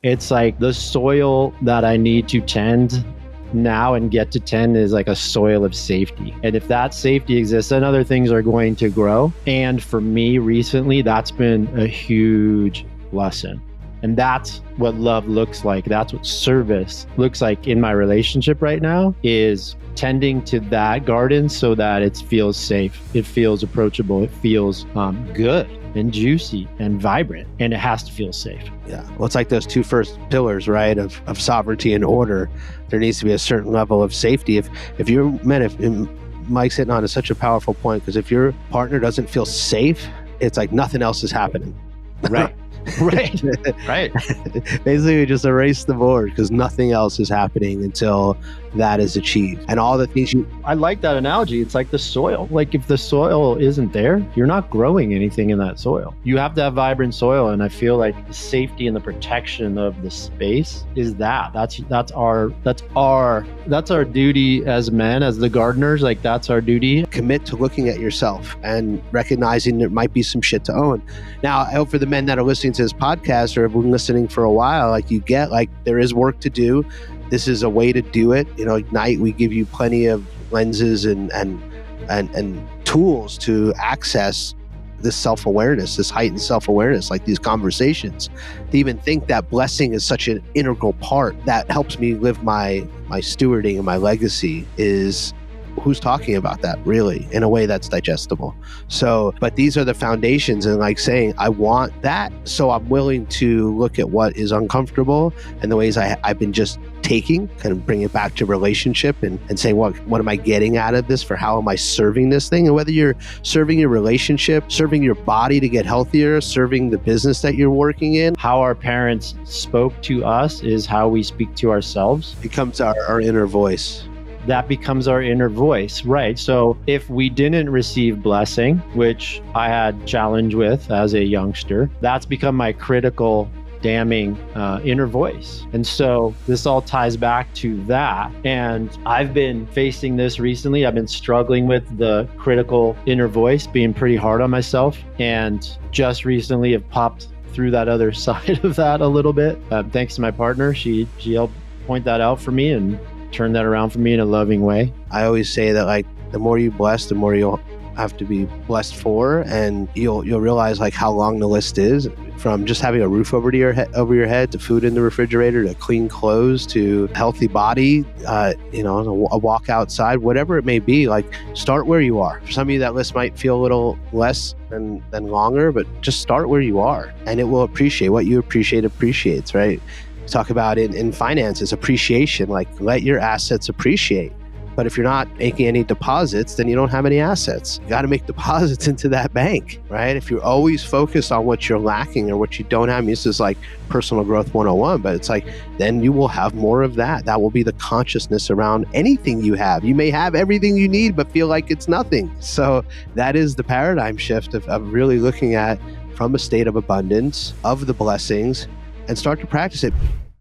It's like the soil that I need to tend now and get to 10 is like a soil of safety. And if that safety exists, then other things are going to grow. And for me recently, that's been a huge lesson. And that's what love looks like. That's what service looks like in my relationship right now, is tending to that garden so that it feels safe, it feels approachable, it feels good and juicy and vibrant, and it has to feel safe. Yeah. Well, it's like those two first pillars, right, of sovereignty and order. There needs to be a certain level of safety. If Mike's hitting on such a powerful point, because if your partner doesn't feel safe, it's like nothing else is happening. Right. Right. Right. Basically, just erase the board because nothing else is happening until that is achieved. And all the things I like that analogy. It's like the soil. Like if the soil isn't there, you're not growing anything in that soil. You have to have vibrant soil. And I feel like the safety and the protection of the space is that's our duty as men, as the gardeners. Like that's our duty. Commit to looking at yourself and recognizing there might be some shit to own. Now, I hope for the men that are listening to this podcast or have been listening for a while, like you get, like there is work to do. This is a way to do it. Ignite, we give you plenty of lenses and tools to access this self-awareness, this heightened self-awareness, like these conversations. To even think that blessing is such an integral part that helps me live my stewarding and my legacy is who's talking about that really in a way that's digestible. So, but these are the foundations, and like saying, I want that. So I'm willing to look at what is uncomfortable and the ways I've been just taking, kind of bring it back to relationship and saying, what am I getting out of this? For how am I serving this thing? And whether you're serving your relationship, serving your body to get healthier, serving the business that you're working in. How our parents spoke to us is how we speak to ourselves. Becomes our inner voice. That becomes our inner voice, right? So if we didn't receive blessing, which I had challenge with as a youngster, that's become my critical, damning inner voice. And so this all ties back to that. And I've been facing this recently. I've been struggling with the critical inner voice, being pretty hard on myself. And just recently have popped through that other side of that a little bit. Thanks to my partner. She helped point that out for me and turn that around for me in a loving way. I always say that like the more you bless, the more you'll have to be blessed for, and you'll realize like how long the list is, from just having a roof over your head to food in the refrigerator to clean clothes to healthy body, a walk outside, whatever it may be. Like start where you are. For some of you, that list might feel a little less than longer, but just start where you are, and it will appreciate what you appreciates, right? Talk about in finances, appreciation, like let your assets appreciate. But if you're not making any deposits, then you don't have any assets. You got to make deposits into that bank, right? If you're always focused on what you're lacking or what you don't have, this is like personal growth 101, but it's like, then you will have more of that. That will be the consciousness around anything you have. You may have everything you need, but feel like it's nothing. So that is the paradigm shift of really looking at from a state of abundance, of the blessings, and start to practice it.